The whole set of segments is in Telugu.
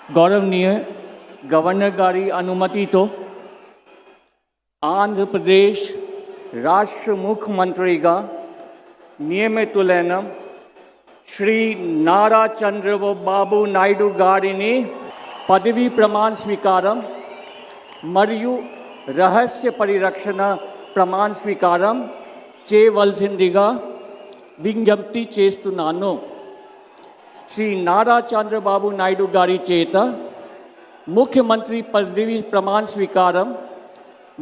गौरवनीय गवर्नर गारी अनुमति तो आंध्र प्रदेश राष्ट्र मुख्यमंत्री नियमितुलैन श्री नारा चंद्रबाबु नायडू गारिनी पदवी प्रमाण स्वीकारम मरियु रहस्य परिरक्षण प्रमाण स्वीकारम చేయవలసిందిగా విజ్ఞప్తి చేస్తున్నాను. శ్రీ నారా చంద్రబాబు నాయుడు గారి చేత ముఖ్యమంత్రి పదవి ప్రమాణ స్వీకారం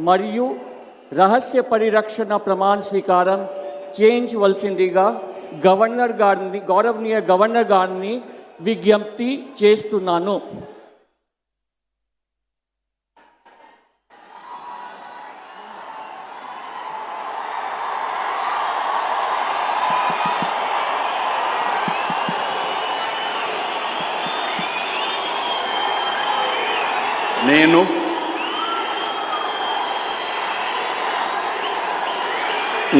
మరియు రహస్య పరిరక్షణ ప్రమాణ స్వీకారం చేయించవలసిందిగా గౌరవనీయ గవర్నర్ గారిని విజ్ఞప్తి చేస్తున్నాను. నేను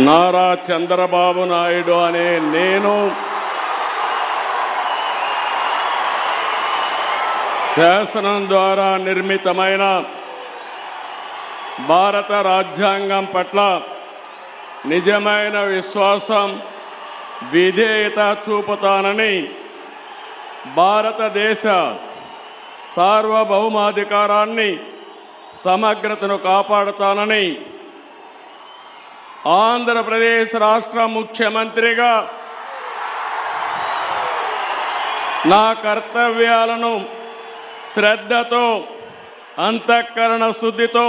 నారా చంద్రబాబు నాయుడు అనే నేను శాసనం ద్వారా నిర్మితమైన భారత రాజ్యాంగం పట్ల నిజమైన విశ్వాసం విధేయత చూపుతానని భారతదేశ సార్వభౌమాధికారాన్ని సమగ్రతను కాపాడుతానని ఆంధ్రప్రదేశ్ రాష్ట్ర ముఖ్యమంత్రిగా నా కర్తవ్యాలను శ్రద్ధతో అంతఃకరణ శుద్ధితో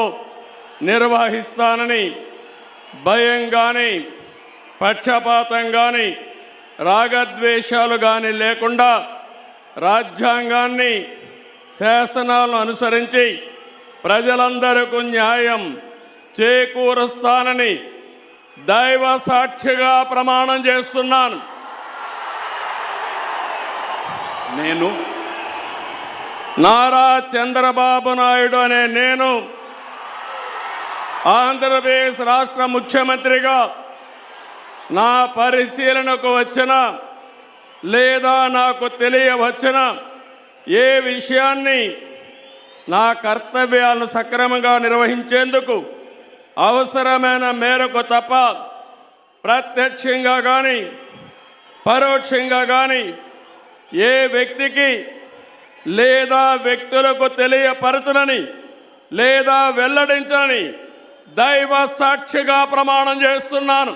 నిర్వహిస్తానని భయం కానీ పక్షపాతం కానీ రాగద్వేషాలు కానీ లేకుండా రాజ్యాంగాన్ని శాసనాలను అనుసరించి ప్రజలందరికీ న్యాయం చేకూరుస్తానని దైవ సాక్షిగా ప్రమాణం చేస్తున్నాను. నేను నారా చంద్రబాబు నాయుడు అనే నేను ఆంధ్రప్రదేశ్ రాష్ట్ర ముఖ్యమంత్రిగా నా పరిశీలనకు వచ్చిన లేదా నాకు తెలియవచ్చిన ఏ విషయాన్ని నా కర్తవ్యాలను సక్రమంగా నిర్వహించేందుకు అవసరమైన మేరకు తప్ప ప్రత్యక్షంగా కానీ పరోక్షంగా కానీ ఏ వ్యక్తికి లేదా వ్యక్తులకు తెలియపరచనని లేదా వెల్లడించని దైవ సాక్షిగా ప్రమాణం చేస్తున్నాను.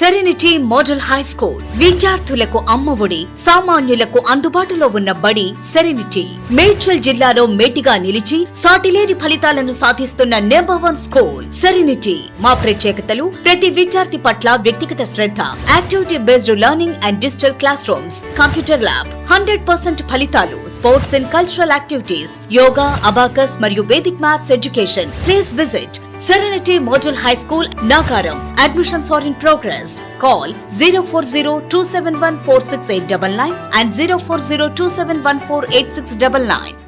సెరెనిటీ మోడల్ హై స్కూల్ విద్యార్థులకు అమ్మఒడి, సామాన్యులకు అందుబాటులో ఉన్న బడి సెరెనిటీ. మేడ్చల్ జిల్లాలో మేటిగా నిలిచి సాటిలేని ఫలితాలను సాధిస్తున్న నంబర్ 1 స్కూల్ సెరెనిటీ. మా ప్రత్యేకతలు ప్రతి విద్యార్థి పట్ల వ్యక్తిగత శ్రద్ధ, activity based learning and digital classrooms, computer lab, 100% ఫలితాలు, sports and cultural activities, yoga, abacus మరియు Vedic maths education. Please visit Serenity Model High School, Nagaram. Admissions are in progress. Call 040-271-46899 and 040-271-48699.